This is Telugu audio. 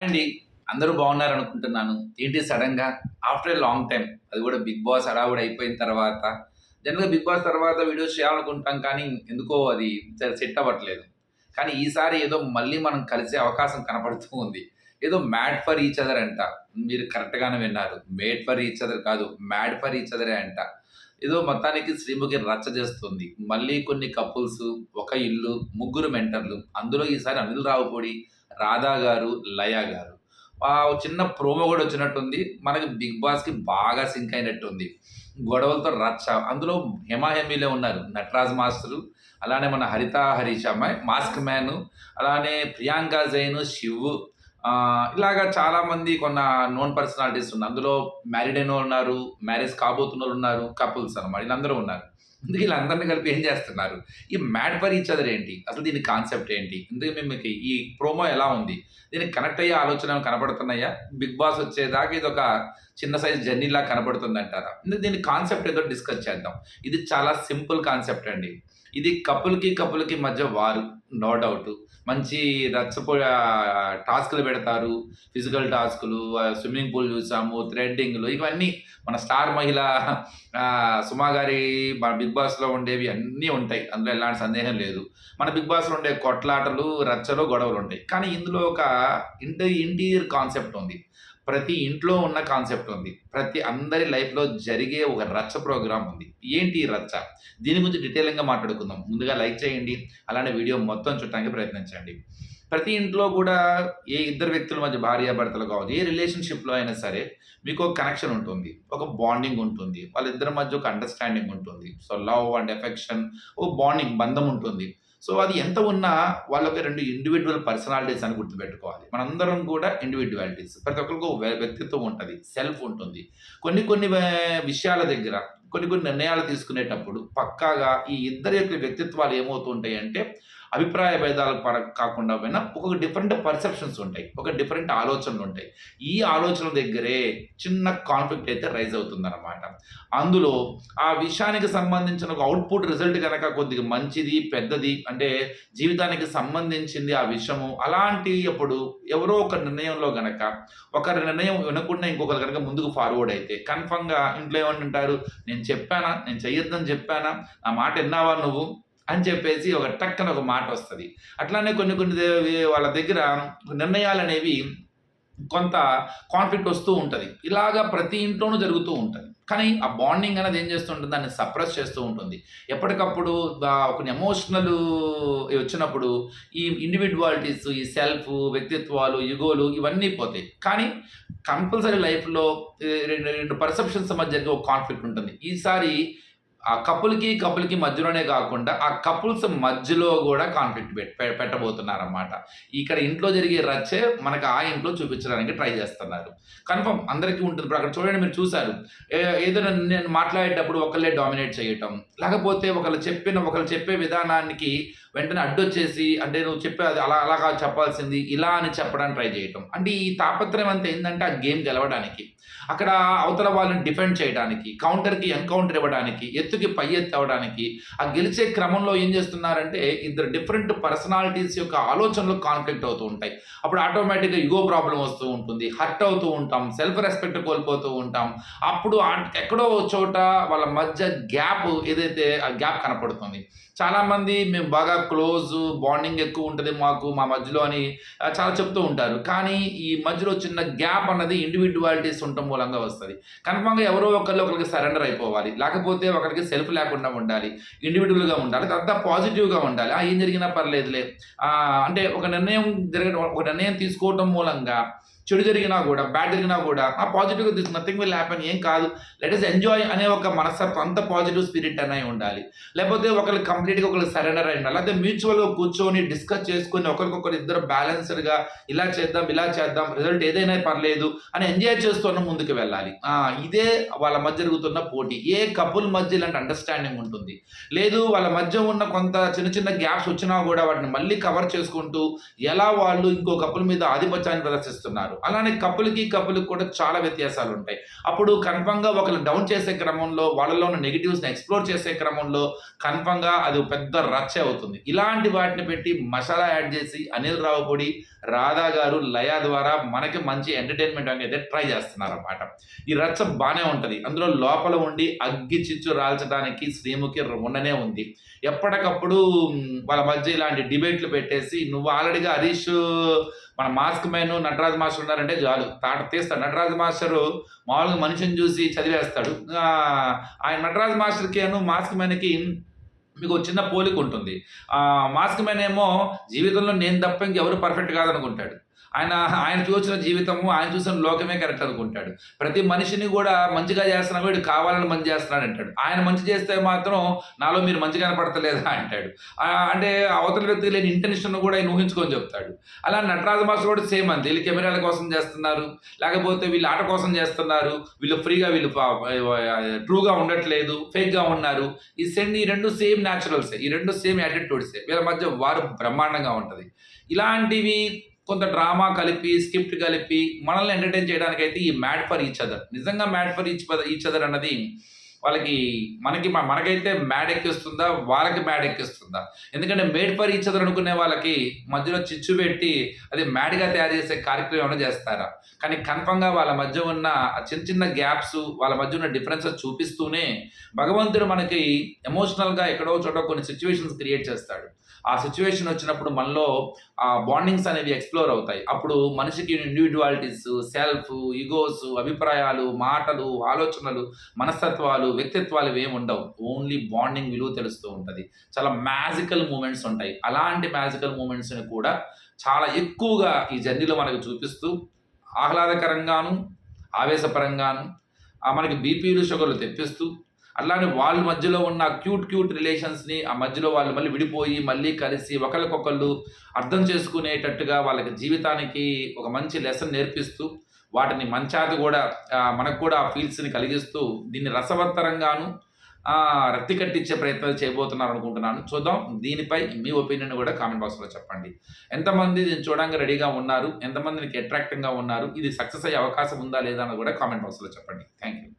అండి. అందరూ బాగున్నారనుకుంటున్నాను. ఏంటి సడెన్‌గా ఆఫ్టర్ ఎ లాంగ్ టైమ్ అది కూడా 'బిగ్ బాస్' హడావుడి అయిపోయిన తర్వాత జనరల్‌గా 'బిగ్ బాస్' తర్వాత వీడియోస్ చేయాలనుకుంటాం కానీ ఎందుకో అది సెట్ అవ్వట్లేదు. కానీ ఈసారి ఏదో మళ్ళీ మనం కలిసే అవకాశం కనపడుతూ ఉంది. ఏదో 'మ్యాడ్ ఫర్ ఈచ్ అదర్' అంట. మీరు కరెక్ట్‌గానే విన్నారు. 'మేడ్ ఫర్ ఈచ్ అదర్' కాదు 'మ్యాడ్ ఫర్ ఈచ్ అదరే' అంట. ఏదో మొత్తానికి శ్రీముఖి రచ్చ చేస్తుంది. మళ్ళీ కొన్ని కపుల్స్, ఒక ఇల్లు, ముగ్గురు మెంటర్‌లు. అందులో ఈసారి అనిల్ రావిపూడి, రాధా గారు, లయ గారు. చిన్న ప్రోమో గూడా వచ్చినట్టుంది. మనకి 'బిగ్ బాస్‌కి' బాగా సింక్ అయినట్టుంది. గొడవలతో రచ్చ. అందులో హేమాహేమీలే ఉన్నారు. నటరాజ్ మాస్టరు, అలానే మన హరిత హరీష్ అమ్మాయి, మాస్క్ మ్యాను, అలానే ప్రియాంక జైన్, శివ్ ఇలాగ చాలామంది నోన్ పర్సనాలిటీస్ ఉన్నారు. అందులో మ్యారీడ్ అయినోళ్ళున్నారు, మ్యారేజ్ కాబోతున్నోళ్ళున్నారు, కపుల్స్ అన్నమాట. వీళ్ళందరూ ఉన్నారు. ఇంతకీ వీళ్ళందరిని కలిపి ఏం చేస్తున్నారు? ఈ 'మ్యాడ్ ఫర్ ఈచ్ అదర్' ఏంటి? అసలు దీని కాన్సెప్ట్ ఏంటి? ఇంతకీ మీకు ఈ ప్రోమో ఎలా ఉంది? దీనికి కనెక్ట్ అయ్యే ఆలోచనలు కనపడుతున్నాయా? 'బిగ్ బాస్' వచ్చేదాకా ఇదొక చిన్న సైజ్ జర్నీలా కనపడుతుందంటారా? దీని కాన్సెప్ట్ ఏదో డిస్కస్ చేద్దాం. ఇది చాలా సింపుల్ కాన్సెప్ట్ అండి. ఇది కపుల్‌కి మధ్య వారు. No doubt. మంచి టాస్క్‌లు పెడతారు. ఫిజికల్ టాస్క్‌లు, స్విమ్మింగ్ పూల్ చూసాము, థ్రెడ్డింగ్‌లు ఇవన్నీ మన స్టార్ మహిళ సుమా గారి మన 'బిగ్ బాస్‌లో' ఉండేవి అన్నీ ఉంటాయి. అందులో ఎలాంటి సందేహం లేదు. మన 'బిగ్ బాస్‌లో' ఉండే కొట్లాటలు, రచ్చలు, గొడవలుంటాయి. కానీ ఇందులో ఒక ఇంటీరియర్ కాన్సెప్ట్ ఉంది. ప్రతి ఇంట్లో ఉన్న కాన్సెప్ట్ ఉంది. అందరి లైఫ్‌లో జరిగే ఒక రచ్చ ప్రోగ్రామ్ ఉంది. ఏంటి ఈ రచ్చ? దీని గురించి డీటెయిలింగ్‌గా మాట్లాడుకుందాం. ముందుగా లైక్ చేయండి. అలానే వీడియో మొత్తం చూడటానికి ప్రయత్నించండి. ప్రతి ఇంట్లో కూడా ఏ ఇద్దరు వ్యక్తుల మధ్య భార్యాభర్తలు కావచ్చు, ఏ రిలేషన్‌షిప్‌లో అయినా సరే మీకొక కనెక్షన్ ఉంటుంది. ఒక బాండింగ్ ఉంటుంది. వాళ్ళిద్దరి మధ్య ఒక అండర్‌స్టాండింగ్ ఉంటుంది. సో, లవ్ అండ్ ఎఫెక్షన్, ఓ బాండింగ్ బంధం ఉంటుంది. సో, అది ఎంత ఉన్నా వాళ్ళొక 2 ఇండివిడ్యువల్ పర్సనాలిటీస్ అని గుర్తుపెట్టుకోవాలి. మనందరం కూడా ఇండివిడ్యువాలిటీస్. ప్రతి ఒక్కరికి ఒక వ్యక్తిత్వం ఉంటది. సెల్ఫ్ ఉంటుంది. కొన్ని కొన్ని విషయాల దగ్గర కొన్ని నిర్ణయాలు తీసుకునేటప్పుడు పక్కాగా ఈ ఇద్దరి యొక్క వ్యక్తిత్వాలు ఏమవుతూ ఉంటాయంటే అభిప్రాయ భేదాలు కాకుండా పోయినా ఒక్కొక్క డిఫరెంట్ పర్సెప్షన్స్ ఉంటాయి. ఒక డిఫరెంట్ ఆలోచనలుంటాయి. ఈ ఆలోచనల దగ్గరే చిన్న కాన్‌ఫ్లిక్ట్ అయితే రైజ్ అవుతుందనమాట. అందులో ఆ విషయానికి సంబంధించిన ఒక అవుట్‌పుట్ రిజల్ట్ గనక కొద్దిగా మంచిది, పెద్దది అంటే జీవితానికి సంబంధించింది ఆ విషయము. అలాంటి ఎవరో ఒక నిర్ణయంలో గనక ఒకరి నిర్ణయం వినకుండా ఇంకొకరు గనక ముందుకు ఫార్వర్డ్ అయితే కన్ఫర్మ్‌గా ఇంట్లో ఏమనంటారు, "నేను చెప్పానా? నేను చెయ్యొద్దని చెప్పానా? నా మాట ఇన్నావా నువ్వు?" అని చెప్పేసి ఒక టక్కన ఒక మాటొస్తది. అట్లానే కొన్ని వాళ్ళ దగ్గర నిర్ణయాలనేవి కొంత కాన్‌ఫ్లిక్ట్ ఒస్తూ ఉంటది. ఇలాగ ప్రతి ఇంట్లోనూ జరుగుతూ ఉంటది. కానీ ఆ బాండింగ్ అనేది ఏం చేస్తూ ఉంటుంది, దాన్ని సప్రెస్ చేస్తూ ఉంటుంది. ఎప్పటికప్పుడు కొన్ని ఎమోషనల్ వచ్చినప్పుడు ఈ ఇండివిడ్యువాలిటీస్, ఈ సెల్ఫ్, వ్యక్తిత్వాలు, ఇగోలు ఇవన్నీ పోతాయి. కానీ కంపల్సరీ లైఫ్‌లో 2 పర్సెప్షన్స్ మధ్య జరిగే ఒక కాన్‌ఫ్లిక్ట్ ఉంటుంది. ఈసారి ఆ కపుల్‌కి మధ్యలోనే గాకుండా, ఆ కపుల్స్ మధ్యలో గూడా కాన్ఫ్లిక్ట్ పెట్టబోతున్నారనమాట. ఇక్కడ ఇంట్లో జరిగే రచ్చే మనకు ఆ ఇంట్లో చూపించడానికి ట్రై జేస్తున్నారు. కన్ఫర్మ్ అందరికీ ఉంటుంది. ఇప్పుడు అక్కడ చూడండి మీరు చూసారు. ఏదైనా నేను మాట్లాడేటప్పుడు ఒకళ్ళే డామినేట్ చేయటం, లేకపోతే ఒకళ్ళు చెప్పే విధానానికి వెంటనే అడ్డొచ్చేసి అంటే నువ్వు చెప్పేది అలా కాదు చెప్పాల్సింది ఇలా అని చెప్పడానికి ట్రై చేయటం. అంటే ఈ తాపత్రయం అంతా ఏందంటే ఆ గేమ్ గెలవడానికి. అక్కడ అవతల వాళ్ళని డిఫెండ్ చేయడానికి, కౌంటర్‌కి ఎన్‌కౌంటర్ ఇవ్వడానికి, ఎత్తుకి పై ఎత్తు అవ్వడానికి, ఆ గెలిచే క్రమంలో ఏం చేస్తున్నారంటే ఇద్దరు డిఫరెంట్ పర్సనాలిటీస్ యొక్క ఆలోచనలు కాన్‌ఫ్లిక్ట్ అవుతూ ఉంటాయి. అప్పుడు ఆటోమేటిక్‌గా ఇగో ప్రాబ్లమ్ వస్తూ ఉంటుంది. హర్ట్ అవుతూ ఉంటాం. సెల్ఫ్ రెస్పెక్ట్ కోల్పోతూ ఉంటాం. అప్పుడు ఎక్కడో ఓ చోట వాళ్ళ మధ్య గ్యాప్ ఏదైతే ఆ గ్యాప్ కనపడుతుంది. చాలామంది మేము బాగా క్లోజు, బాండింగ్ ఎక్కువుంటది మా మధ్యలో అని చాలా చెప్తూ ఉంటారు. కానీ ఈ మధ్యలో చిన్న గ్యాప్ అన్నది ఇండివిడ్యువాలిటీస్ ఉండటం మూలంగా వస్తది. కన్ఫర్మ్‌గా ఎవరో ఒకళ్ళకి సరెండర్ అయిపోవాలి. లేకపోతే ఒకళ్ళకి సెల్ఫ్ లేకుండా ఉండాలి. ఇండివిడ్యువల్‌గా ఉండాలి. అదంతా పాజిటివ్‌గా ఉండాలి. ఏం జరిగినా పర్లేదులే. అంటే ఒక నిర్ణయం తీసుకోవటం మూలంగా చెడు జరిగినా గూడా, బ్యాడ్ జరిగినా గూడా పాజిటివ్‌గా నథింగ్ విల్ హ్యాపెన్ ఏం కాదు. లెట్ అస్ ఎంజాయ్ అనే ఒక మనస్తత్వం అంత పాజిటివ్ స్పిరిట్ అనే ఉండాలి. లేకపోతే ఒకళ్ళు సరెండర్ అయి ఉండాలి. లేకపోతే మ్యూచువల్‌గా కూర్చొని డిస్కస్ చేసుకొని ఒకరికొకరు ఇద్దరు బ్యాలెన్స్‌డ్‌గా ఇలా చేద్దాం రిజల్ట్ ఏదైనా పర్లేదు అని ఎంజాయ్ చేస్తూనే ముందుకు వెళ్ళాలి. ఇదే వాళ్ళ మధ్య జరుగుతున్న పోటీ. ఏ కపుల్ మధ్య ఇలాంటి అండర్‌స్టాండింగ్ ఉంటుంది. లేదు వాళ్ళ మధ్య ఉన్న కొంత చిన్న గ్యాప్స్ వచ్చినా గూడా వాటిని మళ్ళీ కవర్ చేసుకుంటూ ఎలా వాళ్ళు ఇంకో కపుల్ మీద ఆధిపత్యాన్ని ప్రదర్శిస్తున్నారు. అలానే కపుల్‌కి కూడా చాలా వ్యత్యాసాలుంటాయి. అప్పుడు కన్ఫర్మ్‌గా ఒకళ్ళు డౌన్ చేసే క్రమంలో వాళ్ళలో ఉన్న నెగెటివ్స్‌ని ఎక్స్‌ప్లోర్ చేసే క్రమంలో కన్ఫర్మ్‌గా అది అది పెద్ద రచ్చ అవుతుంది. ఇలాంటి వాటిని పెట్టి మసాలా యాడ్ చేసి అనిల్ రావిపూడి, రాధా గారు లయ ద్వారా మనకి మంచి ఎంటర్‌టైన్‌మెంట్ అయితే ట్రై చేస్తున్నారన్నమాట. ఈ రచ్చ బానే ఉంటది. అందులో లోపల ఉండి అగ్గి చిచ్చు రాల్చడానికి శ్రీముఖి ఉండనే ఉంది. ఎప్పటికప్పుడు వాళ్ళ మధ్య ఇలాంటి డిబేట్లు పెట్టేసి నువ్వు ఆల్రెడీగా హరీష్ మన మాస్క్ మ్యాన్, నటరాజ్ మాస్టర్ ఉన్నారంటే చాలు తాట తీస్తాడు. నటరాజ్ మాస్టరు మామూలుగా మనిషిని చూసి చదివేస్తాడు. ఆయన నటరాజ్ మాస్టర్‌కి మాస్క్ మ్యాన్‌కి మీకు చిన్న పోలిక ఉంటుంది. మాస్క్ మ్యాన్ ఏమో జీవితంలో నేను తప్ప ఇంకెవరు పర్ఫెక్ట్ కాదనుకుంటాడు. ఆయన చూసిన జీవితము, ఆయన చూసిన లోకమే కరెక్ట్ అనుకుంటాడు. ప్రతి మనిషిని కూడా మంచిగా చేస్తున్నా వీడు కావాలని మంచి చేస్తున్నాడు అంటాడు. ఆయన మంచి చేస్తే మాత్రం నాలో మీరు మంచి కనపడతలేదా అంటాడు. అంటే అవతల వ్యక్తికి లేని ఇంటెన్షన్ కూడా ఆయన ఊహించుకొని చెప్తాడు. అలా నటరాజ మాస్టర్ కూడా సేమ్ అంతే. వీళ్ళు కెమెరాల కోసం చేస్తున్నారు, లేకపోతే వీళ్ళు ఆట కోసం చేస్తున్నారు, వీళ్ళు ఫ్రీగా వీళ్ళు ట్రూగా ఉండట్లేదు, ఫేక్గా ఉన్నారు. ఈ రెండు సేమ్ న్యాచురల్సే, ఈ రెండు సేమ్ యాటిట్యూడ్సే. వీళ్ళ మధ్య వారు బ్రహ్మాండంగా ఉంటుంది. ఇలాంటివి కొంత డ్రామా కలిపి, స్క్రిప్ట్ కలిపి మనల్ని ఎంటర్టైన్ చేయడానికైతే ఈ మ్యాడ్ ఫర్ ఈచ్ అదర్, నిజంగా మ్యాడ్ ఫర్ ఈచ్ అదర్ అన్నది మనకైతే మ్యాడ్ ఎక్కిస్తుందా, వాళ్ళకి మ్యాడ్ ఎక్కిస్తుందా? ఎందుకంటే మేడ్ ఫర్ ఈచ్ అదర్ అనుకునే వాళ్ళకి మధ్యలో చిచ్చు పెట్టి అది మ్యాడ్గా తయారు చేసే కార్యక్రమం ఏమైనా చేస్తారా? కానీ కన్ఫర్మ్గా వాళ్ళ మధ్య ఉన్న చిన్న చిన్న గ్యాప్స్, వాళ్ళ మధ్య ఉన్న డిఫరెన్సెస్ చూపిస్తూనే భగవంతుడు మనకి ఎమోషనల్గా ఎక్కడో చోట కొన్ని సిచ్యువేషన్స్ క్రియేట్ చేస్తాడు. ఆ సిచ్యువేషన్ వచ్చినప్పుడు మనలో ఆ బాండింగ్స్ అనేవి ఎక్స్‌ప్లోర్ అవుతాయి. అప్పుడు మనిషికి ఇండివిడ్యువాలిటీస్, సెల్ఫ్, ఇగోస్, అభిప్రాయాలు, మాటలు, ఆలోచనలు, మనస్తత్వాలు, వ్యక్తిత్వాలు ఇవేమి ఉండవు. ఓన్లీ బాండింగ్ విలువ తెలుస్తూ ఉంటది. చాలా మ్యాజికల్ మూమెంట్స్ ఉంటాయి. అలాంటి మ్యాజికల్ మూమెంట్స్‌ని కూడా చాలా ఎక్కువగా ఈ జర్నీలో మనకు చూపిస్తూ ఆహ్లాదకరంగాను, ఆవేశపరంగాను మనకి బీపీలు, షుగర్‌లు తెప్పిస్తూ అట్లానే వాళ్ళ మధ్యలో ఉన్న క్యూట్ రిలేషన్స్‌ని ఆ మధ్యలో వాళ్ళు మళ్ళీ విడిపోయి, మళ్ళీ కలిసి ఒకళ్ళకొకళ్ళు అర్థం చేసుకునేటట్టుగా వాళ్ళకి జీవితానికి ఒక మంచి లెసన్ నేర్పిస్తూ, వాటిని మంచాది కూడా మనకు కూడా ఆ ఫీల్స్‌ని కలిగిస్తూ దీన్ని రసవత్తరంగాను రక్తి కట్టించే ప్రయత్నాలు చేయబోతున్నారనుకుంటున్నాను. చూద్దాం. దీనిపై మీ ఒపీనియన్ కూడా కామెంట్ బాక్స్‌లో చెప్పండి. ఎంతమంది దీన్ని చూడడానికి రెడీగా ఉన్నారు? ఎంతమంది మీకు అట్రాక్టింగ్‌గా ఉన్నారు? ఇది సక్సెస్ అయ్యే అవకాశం ఉందా లేదా అన్నది కూడా కామెంట్ బాక్స్‌లో చెప్పండి. Thank you.